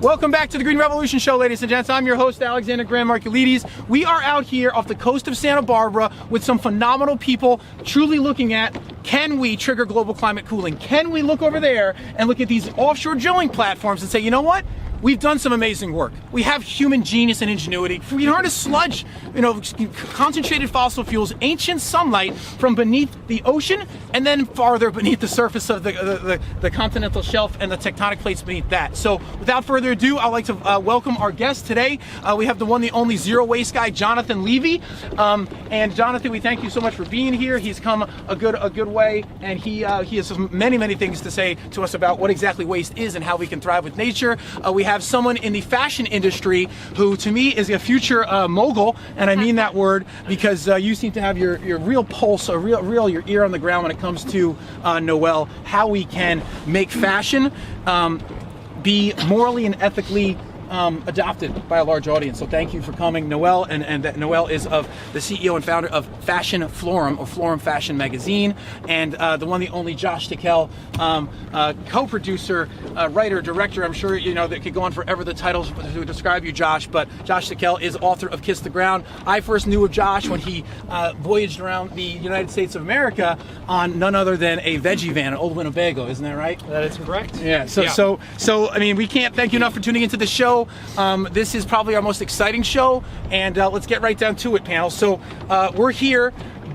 Welcome back to the Green Revolution Show, ladies and gents. I'm your host, Alexander Graham Markulides. We are out here off the coast of Santa Barbara with some phenomenal people truly looking at, can we trigger global climate cooling? Can we look over there and look at these offshore drilling platforms and say, you know what? We've done some amazing work. We have human genius and ingenuity. We harness sludge, concentrated fossil fuels, ancient sunlight from beneath the ocean and then farther beneath the surface of the continental shelf and the tectonic plates beneath that. So without further ado, I'd like to welcome our guest today. We have the one, the only zero waste guy, Jonathan Levy. And Jonathan, we thank you so much for being here. He's come a good way, and he has many things to say to us about what exactly waste is and how we can thrive with nature. We have someone in the fashion industry who, to me, is a future mogul, and I mean that word because you seem to have your real pulse, your ear on the ground when it comes to Noel, how we can make fashion be morally and ethically adopted by a large audience. So thank you for coming, Noel. And that Noel is the CEO and founder of Fashion Florum, or Florum Fashion Magazine, and the one, the only Josh Tickell, co-producer, writer, director. I'm sure you know that could go on forever, the titles to describe you, Josh. But Josh Tickell is author of Kiss the Ground. I first knew of Josh when he voyaged around the United States of America on none other than a veggie van, an old Winnebago. Isn't that right? That is correct. Yeah. So I mean, we can't thank you enough for tuning into the show. This is probably our most exciting show, and let's get right down to it, panel. So we're here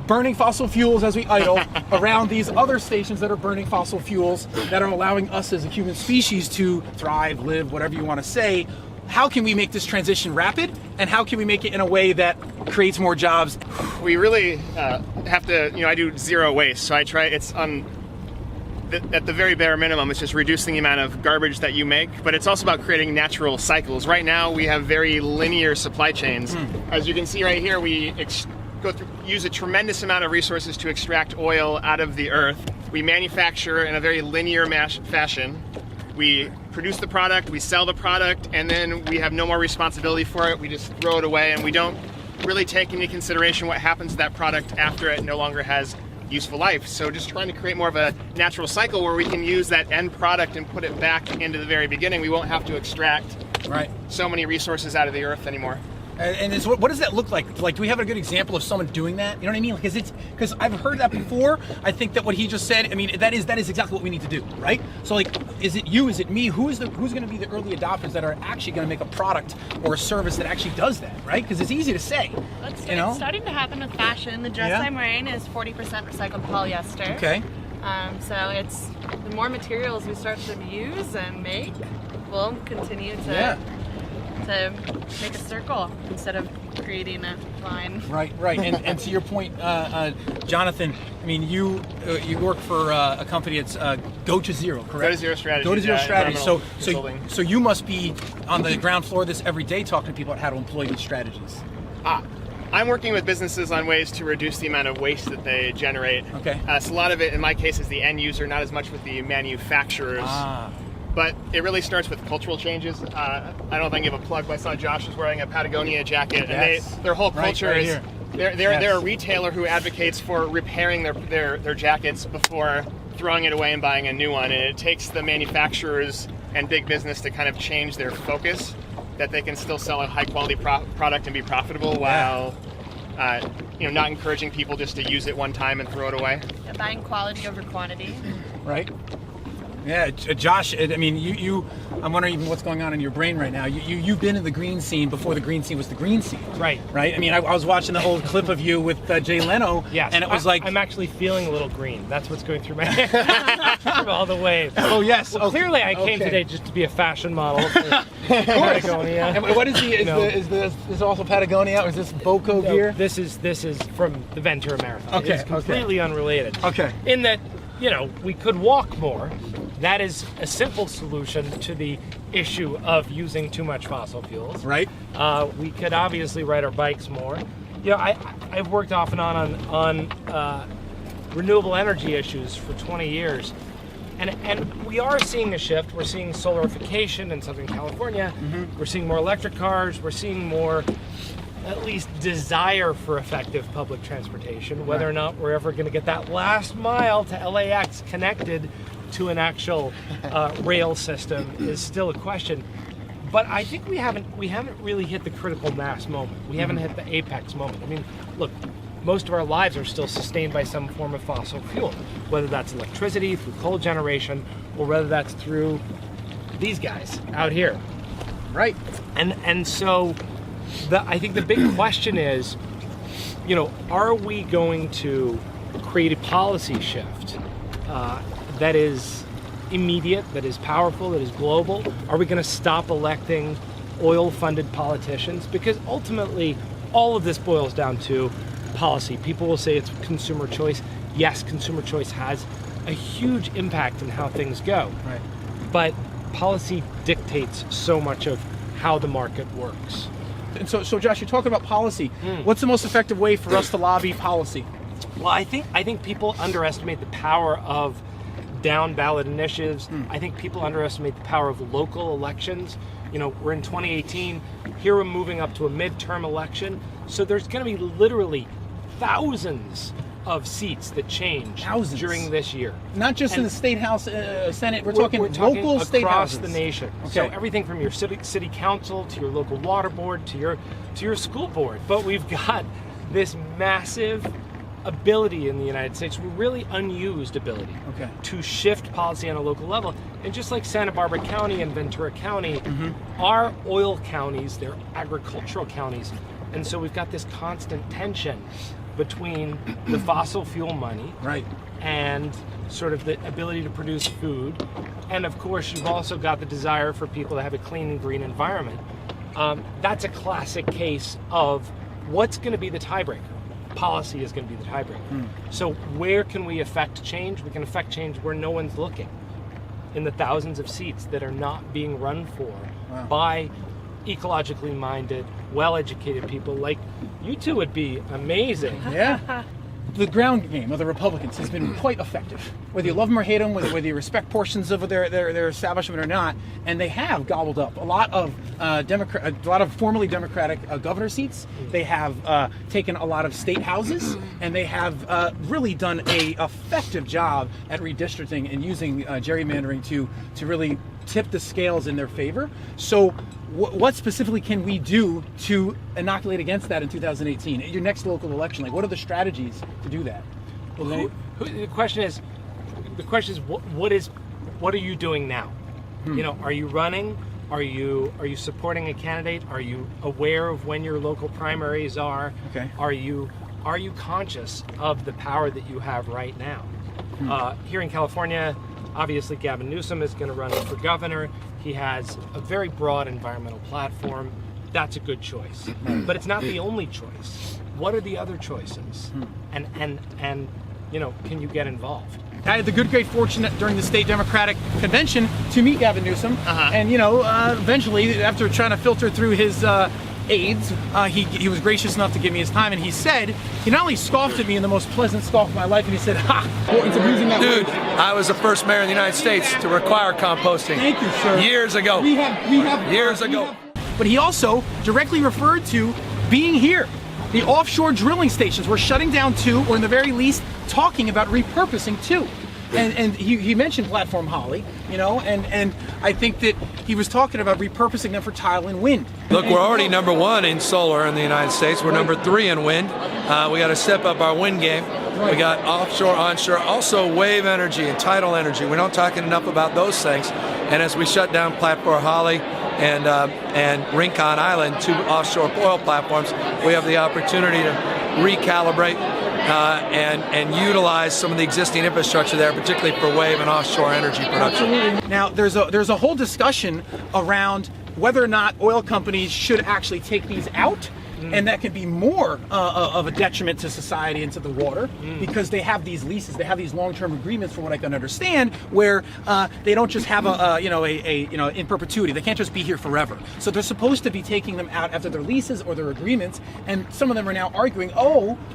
burning fossil fuels as we idle around these other stations that are burning fossil fuels that are allowing us as a human species to thrive, live, whatever you want to say. How can we make this transition rapid, and how can we make it in a way that creates more jobs? We really have to, I do zero waste, so I try, it's on at the very bare minimum, it's just reducing the amount of garbage that you make, but it's also about creating natural cycles. Right now, we have very linear supply chains. As you can see right here, we use a tremendous amount of resources to extract oil out of the earth. We manufacture in a very linear fashion. We produce the product, we sell the product, and then we have no more responsibility for it. We just throw it away, and we don't really take into consideration what happens to that product after it no longer has useful life. So just trying to create more of a natural cycle where we can use that end product and put it back into the very beginning. We won't have to extract so many resources out of the earth anymore. And what does that look like? Like, do we have a good example of someone doing that? You know what I mean? Because I've heard that before. I think that what he just said, I mean, that is exactly what we need to do, right? So, like, is it you? Is it me? Who's going to be the early adopters that are actually going to make a product or a service that actually does that, right? Because it's easy to say. It's starting to happen with fashion. The dress I'm wearing is 40% recycled polyester. Okay. So it's the more materials we start to use and make, we'll continue to make a circle instead of creating a line. Right. And to your point, Jonathan, I mean, you work for a company that's Go to Zero, correct? Go to Zero strategy. Go to Zero strategy. So you must be on the ground floor of this every day talking to people about how to employ these strategies. I'm working with businesses on ways to reduce the amount of waste that they generate. Okay. So a lot of it, in my case, is the end user, not as much with the manufacturers. But it really starts with cultural changes. I don't think I give a plug, but I saw Josh was wearing a Patagonia jacket, and their whole culture is they're a retailer who advocates for repairing their jackets before throwing it away and buying a new one. And it takes the manufacturers and big business to kind of change their focus, that they can still sell a high quality product and be profitable while not encouraging people just to use it one time and throw it away. Yeah, buying quality over quantity. Right. Yeah, Josh, I mean, I'm wondering even what's going on in your brain right now. You've been in the green scene before the green scene was the green scene. Right. I mean, I was watching the old clip of you with Jay Leno, and it was I'm actually feeling a little green. That's what's going through my head from all the waves. Oh, yes. Well, clearly I came today just to be a fashion model for Patagonia. And what is is this also Patagonia, or is this Boco gear? This is from the Ventura Marathon. Okay. It's completely unrelated. Okay. In that, we could walk more. That is a simple solution to the issue of using too much fossil fuels. Right. We could obviously ride our bikes more. I've worked off and on renewable energy issues for 20 years. And we are seeing a shift. We're seeing solarification in Southern California. Mm-hmm. We're seeing more electric cars. We're seeing more, at least, desire for effective public transportation. Whether or not we're ever going to get that last mile to LAX connected to an actual rail system is still a question. But I think we haven't really hit the critical mass moment. We haven't hit the apex moment. I mean, look, most of our lives are still sustained by some form of fossil fuel, whether that's electricity through coal generation, or whether that's through these guys out here. Right. And so I think the big question is, are we going to create a policy shift that is immediate, that is powerful, that is global? Are we going to stop electing oil-funded politicians? Because ultimately, all of this boils down to policy. People will say it's consumer choice. Yes, consumer choice has a huge impact on how things go. Right. But policy dictates so much of how the market works. And so Josh, you're talking about policy. What's the most effective way for us to lobby policy? Well, I think people underestimate the power of down ballot initiatives. I think people underestimate the power of local elections. We're in 2018. Here we're moving up to a midterm election. So there's going to be literally thousands of seats that change during this year. Not just in the state house, Senate. We're talking local state houses across the nation. Okay. So everything from your city council to your local water board to your school board. But we've got this massive ability in the United States, really unused ability, to shift policy on a local level. And just like Santa Barbara County and Ventura County are oil counties, they're agricultural counties. And so we've got this constant tension between the fossil fuel money and sort of the ability to produce food. And of course, you've also got the desire for people to have a clean and green environment. That's a classic case of what's going to be the tiebreaker. Policy is going to be the tiebreaker. So where can we affect change? We can affect change where no one's looking, in the thousands of seats that are not being run for by ecologically minded, well-educated people like you two. Would be amazing. Yeah. The ground game of the Republicans has been quite effective. Whether you love them or hate them, whether you respect portions of their establishment or not, and they have gobbled up a lot of formerly Democratic governor seats. They have taken a lot of state houses, and they have really done a effective job at redistricting and using gerrymandering to really tip the scales in their favor. So what specifically can we do to inoculate against that in 2018? Your next local election, what are the strategies to do that? The question is, what are you doing now? Are you running? Are you supporting a candidate? Are you aware of when your local primaries are? Okay. Are you conscious of the power that you have right now? Here in California, obviously Gavin Newsom is going to run for governor. He has a very broad environmental platform. That's a good choice. But it's not the only choice. What are the other choices? And can you get involved? I had the great fortune during the state Democratic convention to meet Gavin Newsom, and eventually, after trying to filter through his aides, he was gracious enough to give me his time, and he said, he not only scoffed at me in the most pleasant scoff of my life, and he said, "Ha! Importance of using that Dude, word." I was the first mayor in the United States to require composting. Thank you, sir. Years ago. We have Years ago. But he also directly referred to being here. The offshore drilling stations were shutting down too, or in the very least, talking about repurposing too. And he mentioned Platform Holly, and I think that he was talking about repurposing them for tidal and wind. Look, we're already number one in solar in the United States. We're number 3 in wind. We got to step up our wind game. We got offshore, onshore, also wave energy and tidal energy. We don't talk enough about those things. And as we shut down Platform Holly and Rincon Island, 2 offshore oil platforms, we have the opportunity to recalibrate and utilize some of the existing infrastructure there, particularly for wave and offshore energy production. Now, there's a whole discussion around whether or not oil companies should actually take these out, and that can be more of a detriment to society and to the water, because they have these leases, they have these long-term agreements, from what I can understand, where they don't just have a in perpetuity. They can't just be here forever. So they're supposed to be taking them out after their leases or their agreements, and some of them are now arguing,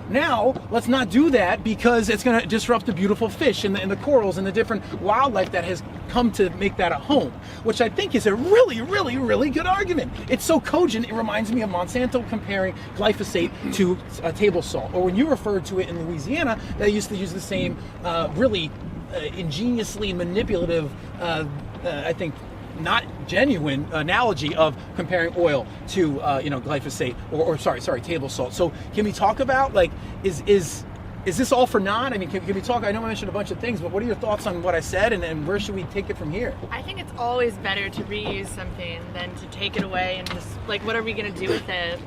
now let's not do that because it's going to disrupt the beautiful fish and the corals and the different wildlife that has come to make that a home, which I think is a really, really, really good argument. It's so cogent, it reminds me of Monsanto comparing glyphosate to table salt, or when you referred to it in Louisiana, they used to use the same really ingeniously manipulative, I think not genuine analogy of comparing oil to glyphosate or table salt. So can we talk about, like, is this all for naught? I mean, can we talk? I know I mentioned a bunch of things, but what are your thoughts on what I said, and where should we take it from here? I think it's always better to reuse something than to take it away and just, like, what are we going to do with it?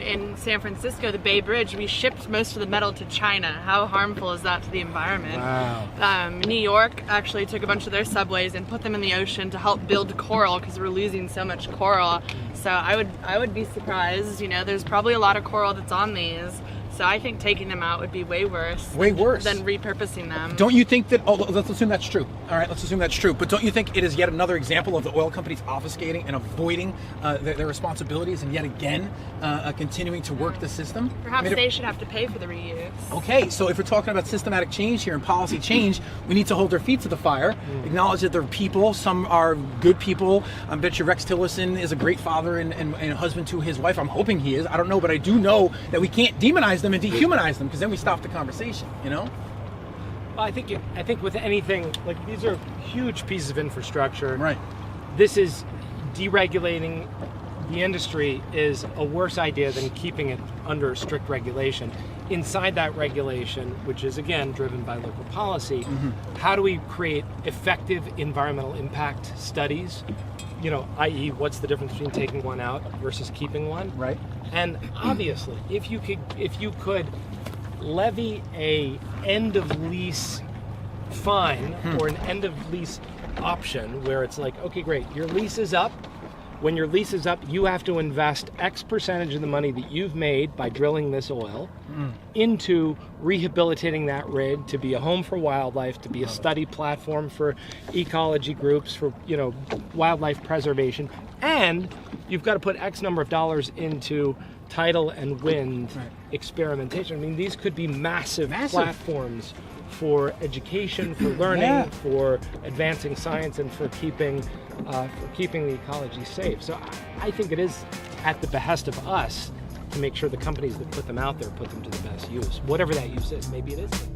In San Francisco, the Bay Bridge, we shipped most of the metal to China. How harmful is that to the environment? Wow. New York actually took a bunch of their subways and put them in the ocean to help build coral because we're losing so much coral. So I would be surprised. You know, there's probably a lot of coral that's on these. So I think taking them out would be way worse. Way worse than repurposing them. Don't you think that? Oh, let's assume that's true. All right, let's assume that's true. But don't you think it is yet another example of the oil companies obfuscating and avoiding their responsibilities, and yet again continuing to work the system? Perhaps they should have to pay for the reuse. Okay, so if we're talking about systematic change here and policy change, we need to hold their feet to the fire, acknowledge that they're people. Some are good people. I bet you Rex Tillerson is a great father and husband to his wife. I'm hoping he is. I don't know, but I do know that we can't demonize them and dehumanize them, because then we stop the conversation, you know? Well, I think with anything, like, these are huge pieces of infrastructure. Right. This is deregulating the industry is a worse idea than keeping it under strict regulation. Inside that regulation, which is again driven by local policy, how do we create effective environmental impact studies? You know, i.e., what's the difference between taking one out versus keeping one? Right. And obviously, if you could levy a end of lease fine or an end of lease option where it's like, okay, great, your lease is up. When your lease is up, you have to invest X percentage of the money that you've made by drilling this oil into rehabilitating that rig to be a home for wildlife, to be a study platform for ecology groups, for, you know, wildlife preservation, and you've got to put X number of dollars into tidal and wind experimentation. I mean, these could be massive platforms for education, for learning, for advancing science, and for keeping the ecology safe. So I think it is at the behest of us to make sure the companies that put them out there put them to the best use, whatever that use is. Maybe it is